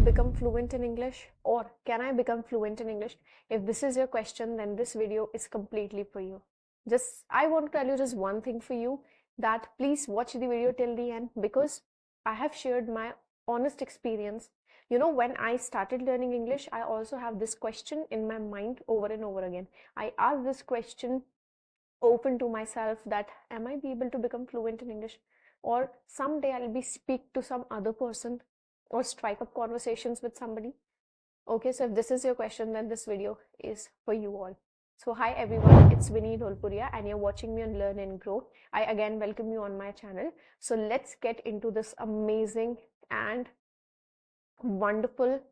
become fluent in English, or can I become fluent in English? If this is your question, then this video is completely for you. I want to tell you just one thing for you, that please watch the video till the end, because I have shared my honest experience. When I started learning English, I also have this question in my mind over and over again. I ask this question open to myself, that am I be able to become fluent in English, or someday I'll be speak to some other person or strike up conversations with somebody. Okay, so if this is your question, then this video is for you all. So hi everyone, it's Vinny Dholpuria and you're watching me on Learn and Grow. I again welcome you on my channel. So let's get into this amazing and wonderful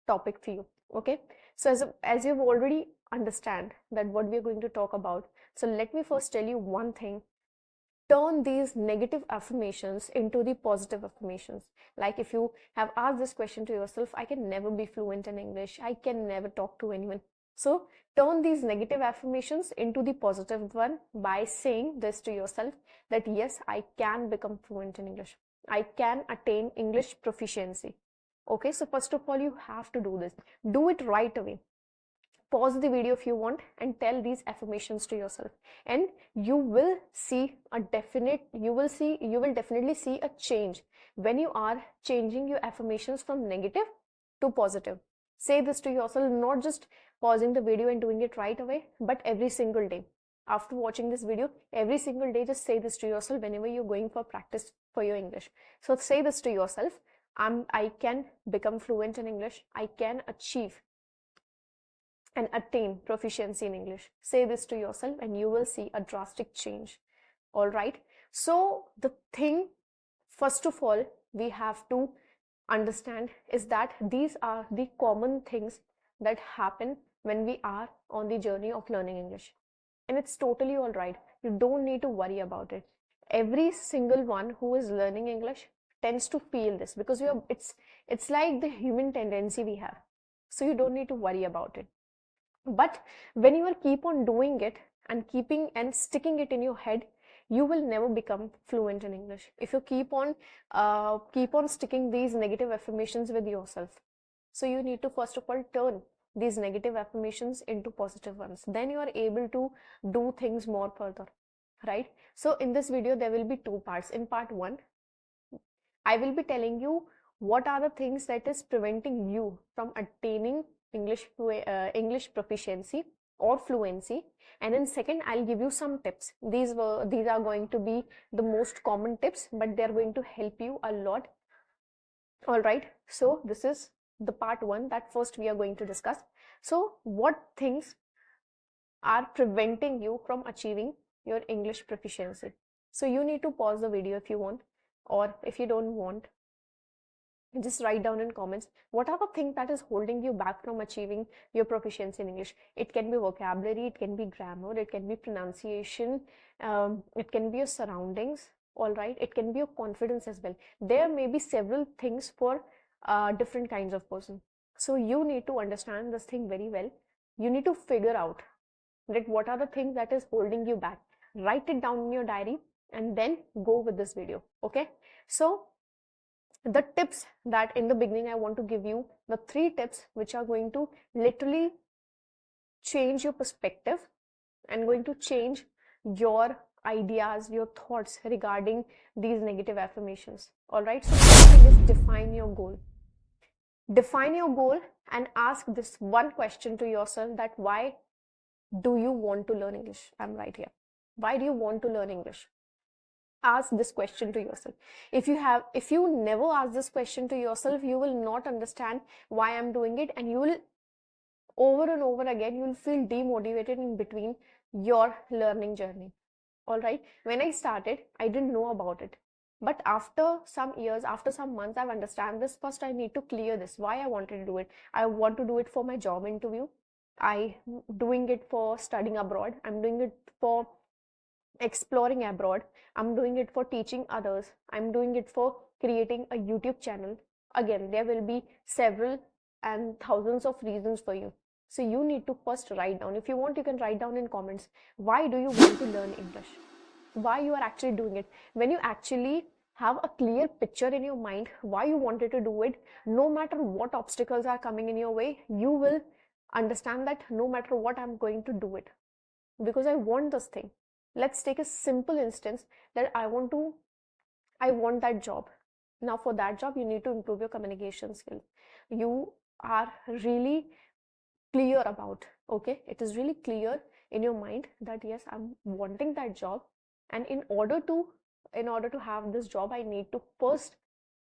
topic for you. Okay, so as you've already understand that what we are going to talk about, so let me first tell you one thing. Turn these negative affirmations into the positive affirmations. Like if you have asked this question to yourself, I can never be fluent in English, I can never talk to anyone. So turn these negative affirmations into the positive one by saying this to yourself, that yes, I can become fluent in English, I can attain English proficiency. Okay, so first of all, you have to do this. Do it right away. Pause the video if you want and tell these affirmations to yourself, and you will definitely see a change when you are changing your affirmations from negative to positive. Say this to yourself, not just pausing the video and doing it right away, but every single day. After watching this video, every single day, just say this to yourself whenever you're going for practice for your English. So say this to yourself, I can become fluent in English, I can achieve and attain proficiency in English. Say this to yourself and you will see a drastic change. All right. So the thing, first of all, we have to understand is that these are the common things that happen when we are on the journey of learning English. And it's totally all right. You don't need to worry about it. Every single one who is learning English tends to feel this, because it's like the human tendency we have. So you don't need to worry about it. But when you keep on doing it and keeping and sticking it in your head, you will never become fluent in English. If you keep on sticking these negative affirmations with yourself. So you need to first of all turn these negative affirmations into positive ones. Then you are able to do things more further, right? So in this video, there will be two parts. In part one, I will be telling you what are the things that is preventing you from attaining English proficiency or fluency, and in second I'll give you some tips. These are going to be the most common tips, but they're going to help you a lot. All right, so this is the part one that first we are going to discuss. So what things are preventing you from achieving your English proficiency? So you need to pause the video if you want, or if you don't want, just write down in comments what are the things that is holding you back from achieving your proficiency in English. It can be vocabulary, it can be grammar, it can be pronunciation, it can be your surroundings. All right, it can be your confidence as well. There may be several things for different kinds of person. So you need to understand this thing very well. You need to figure out that what are the things that is holding you back. Write it down in your diary and then go with this video. Okay, so the tips that in the beginning I want to give you, the 3 tips which are going to literally change your perspective and going to change your ideas, your thoughts regarding these negative affirmations. All right, so first thing is define your goal. Define your goal and ask this one question to yourself, that why do you want to learn English? I'm right here. Why do you want to learn English? Ask this question to yourself. If you never ask this question to yourself, you will not understand why I'm doing it, and you will over and over again you will feel demotivated in between your learning journey. All right, when I started, I didn't know about it, but after some years, after some months, I've understand this. First I need to clear this, why I wanted to do it. I want to do it for my job interview, I doing it for studying abroad, I'm doing it for exploring abroad, I'm doing it for teaching others, I'm doing it for creating a YouTube channel. Again, there will be several and thousands of reasons for you. So you need to first write down. If you want, you can write down in comments, why do you want to learn English? Why you are actually doing it? When you actually have a clear picture in your mind why you wanted to do it, no matter what obstacles are coming in your way, you will understand that no matter what, I'm going to do it because I want this thing. Let's take a simple instance that I want that job. Now for that job, you need to improve your communication skills. You are really clear about, okay, it is really clear in your mind that yes, I'm wanting that job, and in order to have this job, I need to first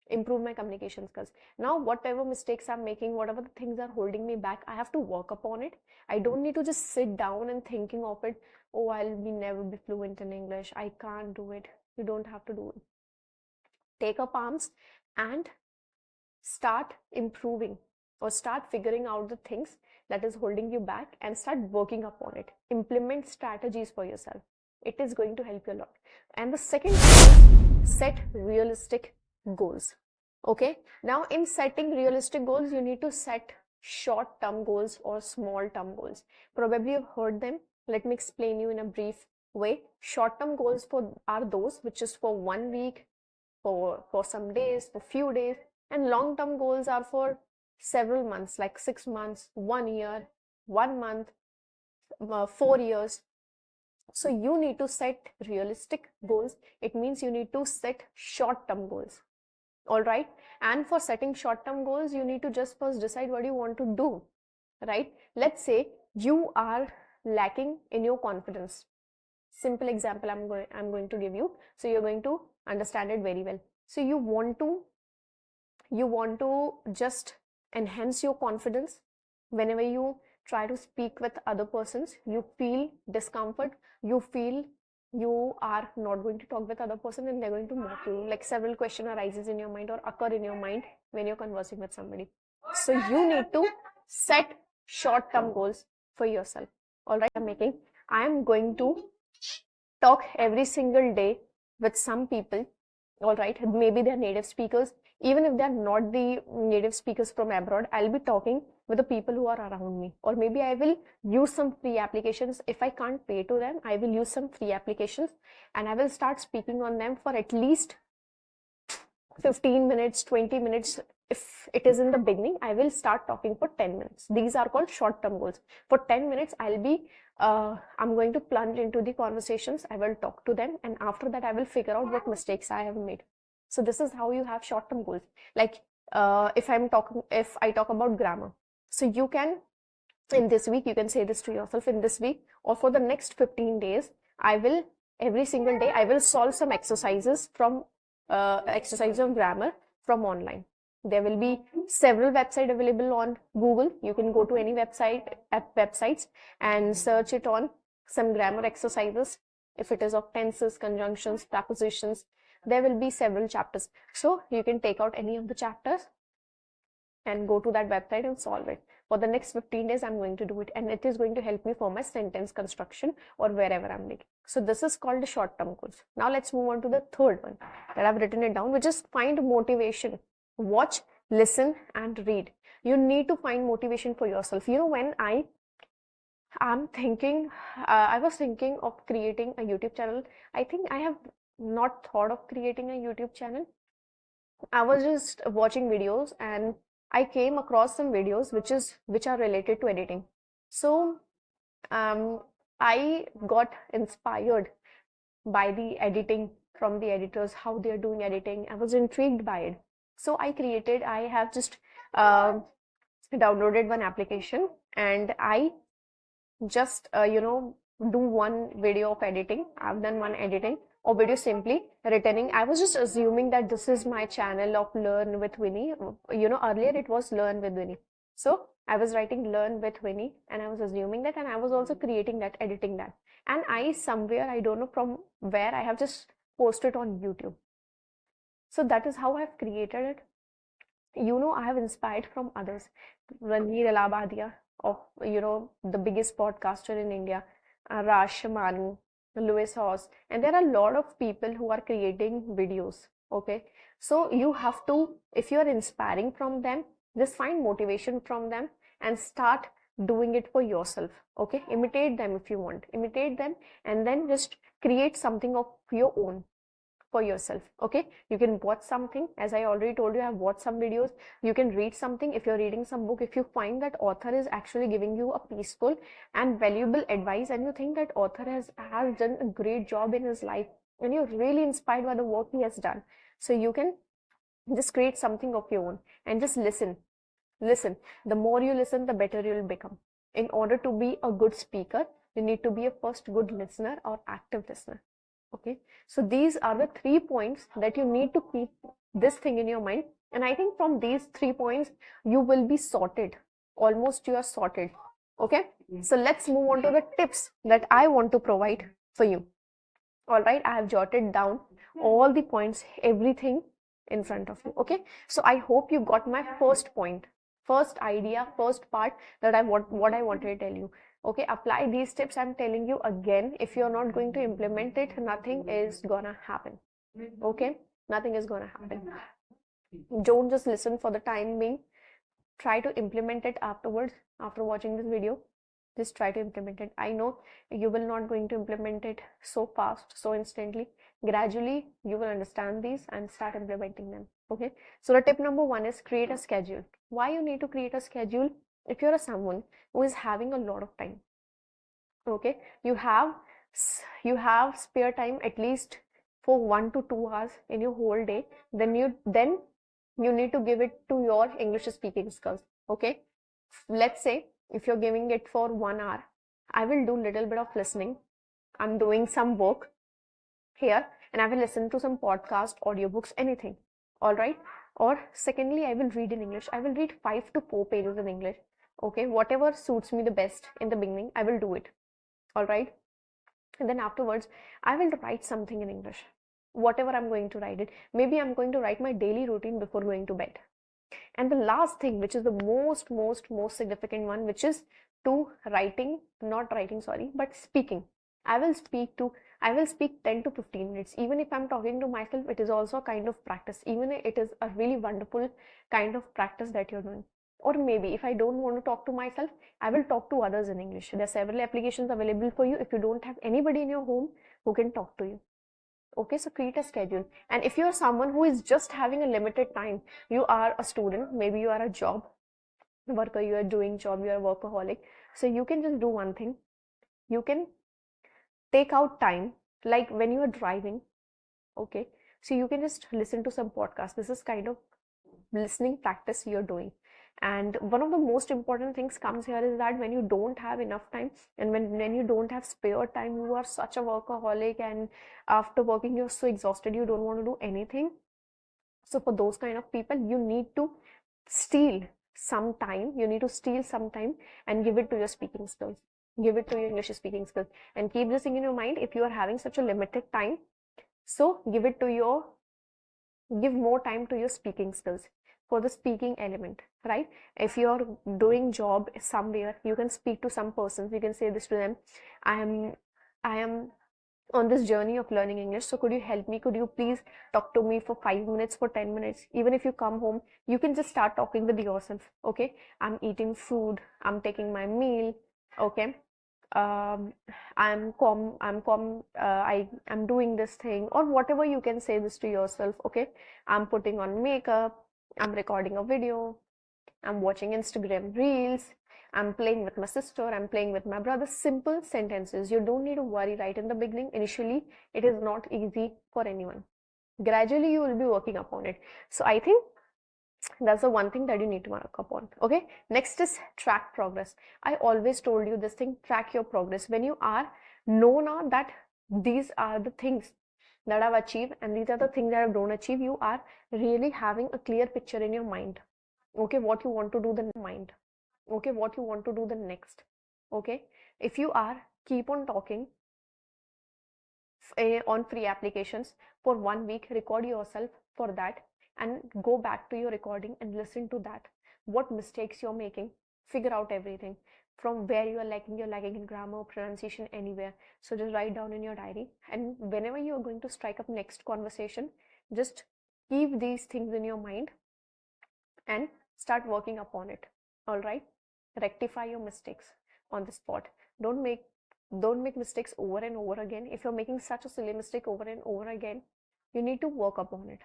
improve my communication skills. Now whatever mistakes I'm making, whatever the things are holding me back, I have to work upon it. I don't need to just sit down and thinking of it, oh, I'll be never be fluent in English, I can't do it. You don't have to do it. Take up arms and start improving, or start figuring out the things that is holding you back and start working upon it. Implement strategies for yourself. It is going to help you a lot. And the second thing is set realistic goals. Okay, now in setting realistic goals, you need to set short-term goals or small-term goals. Probably you've heard them. Let me explain you in a brief way. Short-term goals are those which is for 1 week, for some days, for few days, and long-term goals are for several months, like 6 months, 1 year, 1 month, 4 years. So you need to set realistic goals. It means you need to set short-term goals. All right. And for setting short-term goals, you need to just first decide what you want to do, right? Let's say you are lacking in your confidence. Simple example I'm going to give you, so you're going to understand it very well. So you want to just enhance your confidence. Whenever you try to speak with other persons, you feel discomfort, you feel you are not going to talk with other person and they're going to mock you, like several question arises in your mind or occur in your mind when you're conversing with somebody. So you need to set short-term goals for yourself. All right, I am going to talk every single day with some people. All right, maybe they're native speakers. Even if they're not the native speakers from abroad, I'll be talking with the people who are around me. Or maybe I will use some free applications. If I can't pay to them, I will use some free applications and I will start speaking on them for at least 15 minutes, 20 minutes. If it is in the beginning, I will start talking for 10 minutes. These are called short-term goals. For 10 minutes, I'm going to plunge into the conversations. I will talk to them, and after that, I will figure out what mistakes I have made. So this is how you have short-term goals. Like if I talk about grammar, so you can, in this week, you can say this to yourself, in this week or for the next 15 days, every single day, I will solve some exercises of grammar from online. There will be several websites available on Google. You can go to any websites and search it on some grammar exercises. If it is of tenses, conjunctions, prepositions, there will be several chapters. So you can take out any of the chapters and go to that website and solve it. For the next 15 days, I'm going to do it, and it is going to help me for my sentence construction or wherever I'm making. So this is called the short-term goals. Now let's move on to the third one that I've written it down, which is find motivation. Watch, listen, and read. You need to find motivation for yourself. You know, when I was thinking of creating a YouTube channel. I think I have not thought of creating a YouTube channel. I was just watching videos and I came across some videos which are related to editing. So I got inspired by the editing from the editors, how they are doing editing. I was intrigued by it. So I have just downloaded one application and I just do one video of editing. I've done one editing or video simply returning. I was just assuming that this is my channel of Learn with Winnie. Earlier it was Learn with Winnie. So I was writing Learn with Winnie and I was assuming that, and I was also creating that, editing that. And I don't know from where, I have just posted on YouTube. So that is how I've created it. I have inspired from others. Ranveer Alabadia, of the biggest podcaster in India, Raj Shamani, Lewis Hawes, and there are a lot of people who are creating videos. Okay, so you have to, if you are inspiring from them, just find motivation from them and start doing it for yourself. Okay, imitate them if you want, imitate them, and then just create something of your own. for yourself. Okay, you can watch something, as I already told you, I have watched some videos. You can read something. If you're reading some book, if you find that author is actually giving you a peaceful and valuable advice, and you think that author has done a great job in his life, and you're really inspired by the work he has done, so you can just create something of your own and just listen. The more you listen, the better you'll become. In order to be a good speaker, you need to be a first good listener or active listener. Okay, so these are the 3 points that you need to keep this thing in your mind. And I think from these 3 points, you will be sorted. Almost you are sorted. Okay, so let's move on to the tips that I want to provide for you. All right, I have jotted down all the points, everything in front of you. Okay, so I hope you got my first point, first idea, first part that what I wanted to tell you. Okay, apply these tips. I'm telling you again, if you're not going to implement it, nothing is gonna happen. Okay, nothing is gonna happen. Don't just listen for the time being. Try to implement it afterwards. After watching this video, just try to implement it. I know you will not going to implement it so fast, so instantly. Gradually you will understand these and start implementing them. Okay, so the tip number 1 is create a schedule. Why you need to create a schedule? If you're someone who is having a lot of time, okay, you have spare time at least for 1 to 2 hours in your whole day, then you need to give it to your English speaking skills. Okay, let's say if you're giving it for 1 hour, I will do little bit of listening. I'm doing some work here and I will listen to some podcast, audiobooks, anything. All right, or secondly, I will read in English. I will read 5 to 4 pages in English. Okay, whatever suits me the best in the beginning, I will do it. All right, and then afterwards I will write something in English. Whatever I'm going to write it, maybe I'm going to write my daily routine before going to bed. And the last thing, which is the most significant one, which is to writing, not writing, sorry, but speaking. I will speak 10 to 15 minutes. Even if I'm talking to myself, it is also a kind of practice. Even it is a really wonderful kind of practice that you're doing. Or maybe if I don't want to talk to myself, I will talk to others in English. There are several applications available for you if you don't have anybody in your home who can talk to you. Okay, so create a schedule. And if you're someone who is just having a limited time, you are a student, maybe you are a job worker, you are doing job, you are a workaholic, so you can just do one thing. You can take out time, like when you are driving. Okay, so you can just listen to some podcast. This is kind of listening practice you're doing. And one of the most important things comes here is that when you don't have enough time, and when you don't have spare time, you are such a workaholic, and after working you're so exhausted, you don't want to do anything. So for those kind of people, you need to steal steal some time and give it to your speaking skills, give it to your English speaking skills. And keep this thing in your mind, if you are having such a limited time, so give more time to your speaking skills, for the speaking element, right? If you're doing job somewhere, you can speak to some persons, you can say this to them: I am on this journey of learning English, so could you help me, could you please talk to me for 5 minutes, for 10 minutes. Even if you come home, you can just start talking with yourself. Okay, I'm eating food, I'm taking my meal. Okay, um, I'm doing this thing, or whatever, you can say this to yourself. Okay, I'm putting on makeup, I'm recording a video, I'm watching Instagram reels, I'm playing with my sister, I'm playing with my brother. Simple sentences. You don't need to worry right in the beginning. Initially, it is not easy for anyone. Gradually, you will be working upon it. So I think that's the one thing that you need to work upon. Okay, next is track progress. I always told you this thing: track your progress. When you are know now that these are the things that I've achieved and these are the things that I don't achieve, you are really having a clear picture in your mind. Okay, what you want to do the mind. Okay, what you want to do the next. Okay, if you are keep on talking on free applications for 1 week, record yourself for that and go back to your recording and listen to that. What mistakes you're making, figure out everything. From where you're lacking in grammar, pronunciation, anywhere. So just write down in your diary, and whenever you're going to strike up next conversation, just keep these things in your mind and start working upon it. All right, rectify your mistakes on the spot. Don't make mistakes over and over again. If you're making such a silly mistake over and over again, You need to work upon it.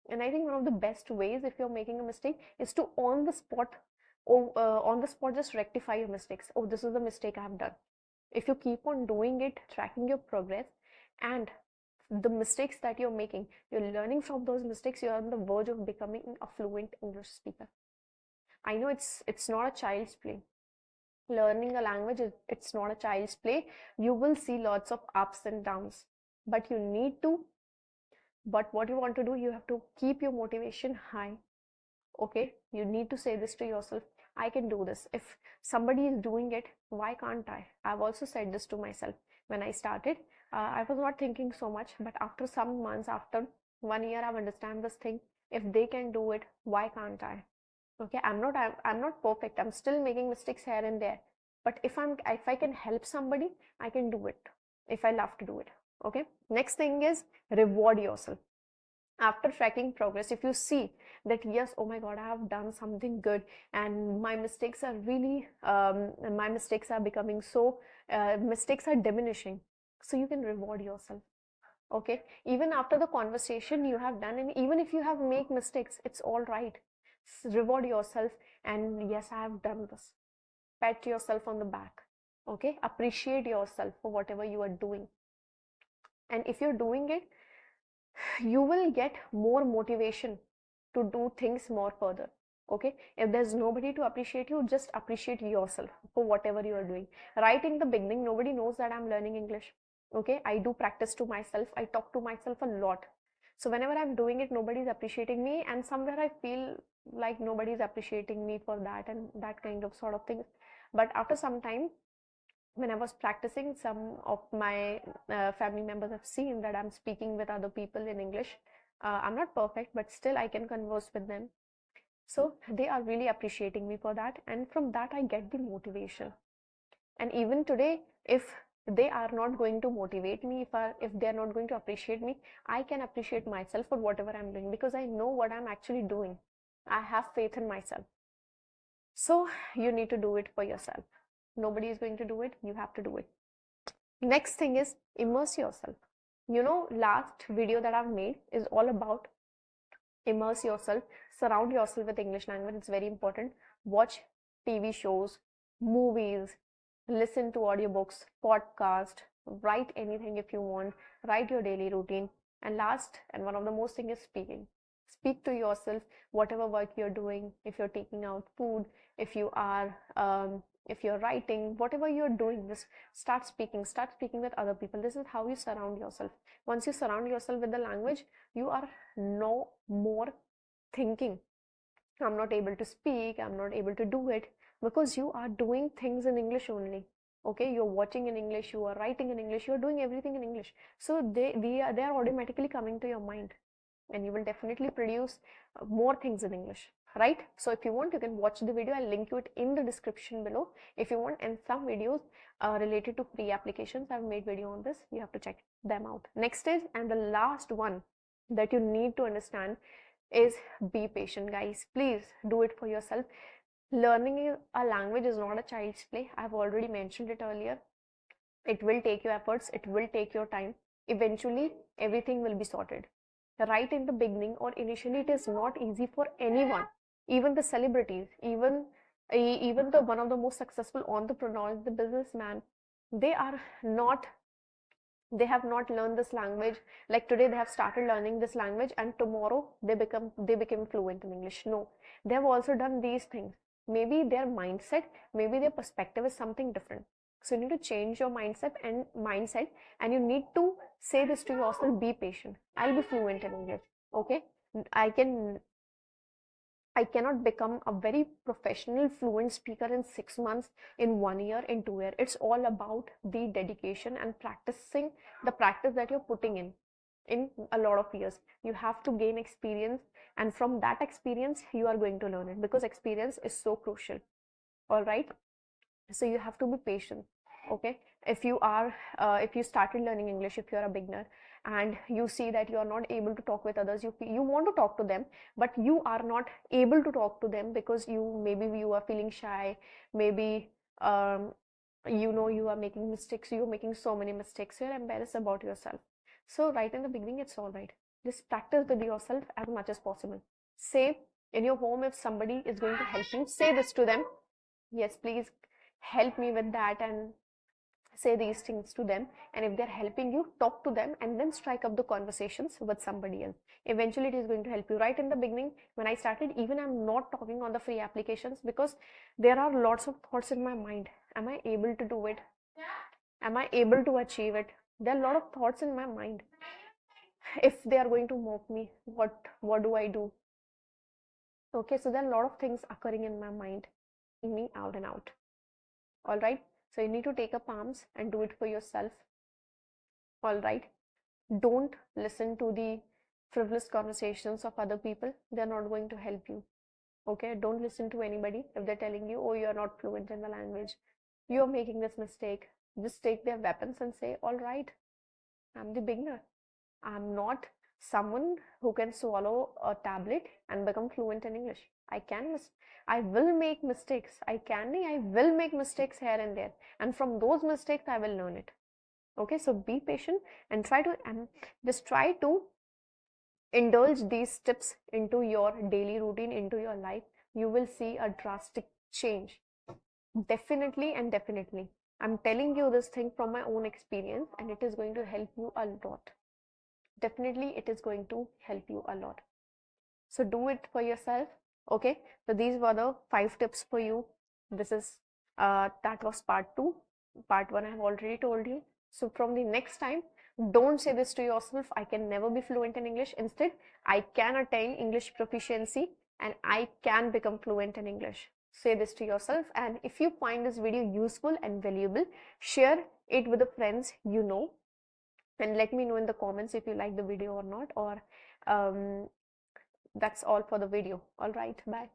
And I think one of the best ways, if you're making a mistake, is to on the spot just rectify your mistakes. Oh, this is the mistake I have done. If you keep on doing it, tracking your progress and the mistakes that you're making, you're learning from those mistakes, you're on the verge of becoming a fluent English speaker. I know it's not a child's play. Learning a language it's not a child's play. You will see lots of ups and downs, but you need to but what you want to do, you have to keep your motivation high. Okay, you need to say this to yourself, I can do this. If somebody is doing it, why can't I? I've also said this to myself when I started. I was not thinking so much, but after some months, after 1 year, I've understand this thing. If they can do it, why can't I? Okay, I'm not perfect, I'm still making mistakes here and there, but if I can help somebody, I can do it if I love to do it. Okay, next thing is reward yourself after tracking progress. If you see that yes, oh my god, I have done something good and my mistakes are really my mistakes are becoming so mistakes are diminishing, so you can reward yourself. Okay, even after the conversation you have done, and even if you have make mistakes, it's all right. Reward yourself, and yes, I have done this. Pat yourself on the back. Okay, appreciate yourself for whatever you are doing, and if you're doing it, you will get more motivation to do things more further. Okay, if there's nobody to appreciate you, just appreciate yourself for whatever you are doing. Right in the beginning, nobody knows that I'm learning English. Okay, I do practice to myself, I talk to myself a lot. So whenever I'm doing it, nobody's appreciating me, and somewhere I feel like nobody's appreciating me for that and that kind of sort of things. But after some time, when I was practicing, some of my family members have seen that I'm speaking with other people in English. I'm not perfect, but still I can converse with them. So they are really appreciating me for that, and from that I get the motivation. And even today, if they are not going to motivate me, if they are not going to appreciate me, I can appreciate myself for whatever I'm doing, because I know what I'm actually doing. I have faith in myself. So you need to do it for yourself. Nobody is going to do it, you have to do it. Next thing is immerse yourself. Last video that I've made is all about immerse yourself, surround yourself with English language. It's very important. Watch TV shows, movies, listen to audiobooks, podcast, write anything if you want, write your daily routine. And last, and one of the most thing is speaking. Speak to yourself, whatever work you're doing, if you're taking out food, if you are if you're writing, whatever you're doing, just start speaking with other people. This is how you surround yourself. Once you surround yourself with the language, you are no more thinking, I'm not able to speak, I'm not able to do it, because you are doing things in English only. Okay, you're watching in English, you are writing in English, you're doing everything in English. So they are automatically coming to your mind, and you will definitely produce more things in English, right? So if you want, you can watch the video. I'll link you it in the description below if you want. And some videos related to free applications, I've made video on this, you have to check them out. Next is, and the last one that you need to understand is, be patient, guys. Please do it for yourself. Learning a language is not a child's play. I've already mentioned it earlier. It will take your efforts, it will take your time. Eventually everything will be sorted. Right in the beginning or initially, it is not easy for anyone. Even the celebrities, even the one of the most successful entrepreneurs, the businessman, they are not they have not learned this language. Like today they have started learning this language, and tomorrow they became fluent in English. No, they have also done these things. Maybe their mindset, maybe their perspective is something different. So you need to change your mindset, and you need to say this to yourself: be patient, I'll be fluent in English. Okay, i can I cannot become a very professional, fluent speaker in 6 months, in 1 year, in 2 years. It's all about the dedication and practicing, the practice that you're putting in a lot of years. You have to gain experience, and from that experience, you are going to learn it, because experience is so crucial. All right. So you have to be patient. Okay, if you started learning English, if you're a beginner and you see that you are not able to talk with others, you want to talk to them, but you are not able to talk to them because maybe you are feeling shy. Maybe you are making mistakes, you're making so many mistakes, you're embarrassed about yourself. So right in the beginning, it's all right. Just practice with yourself as much as possible. Say in your home, if somebody is going to help you, say this to them. Yes, please help me with that, and say these things to them. And if they're helping you, talk to them and then strike up the conversations with somebody else. Eventually it is going to help you. Right in the beginning, when I started, even I'm not talking on the free applications because there are lots of thoughts in my mind. Am I able to do it? Am I able to achieve it? There are a lot of thoughts in my mind. If they are going to mock me, what do I do? Okay, so there are a lot of things occurring in my mind, in me out and out. All right, so you need to take up arms and do it for yourself. All right, don't listen to the frivolous conversations of other people. They're not going to help you. Okay, don't listen to anybody if they're telling you, oh, you're not fluent in the language, you're making this mistake. Just take their weapons and say, all right, I'm the beginner. I'm not someone who can swallow a tablet and become fluent in English. I will make mistakes. I will make mistakes here and there. And from those mistakes, I will learn it. Okay, so be patient and just try to indulge these tips into your daily routine, into your life. You will see a drastic change. Definitely and definitely. I'm telling you this thing from my own experience, and it is going to help you a lot. Definitely, it is going to help you a lot. So do it for yourself. Okay, so these were the 5 tips for you. This is that was part 2. Part 1 I have already told you. So from the next time, don't say this to yourself, I can never be fluent in English. Instead, I can attain English proficiency and I can become fluent in English. Say this to yourself, and if you find this video useful and valuable, share it with the friends you know, and let me know in the comments if you like the video or not. Or that's all for the video. All right, bye.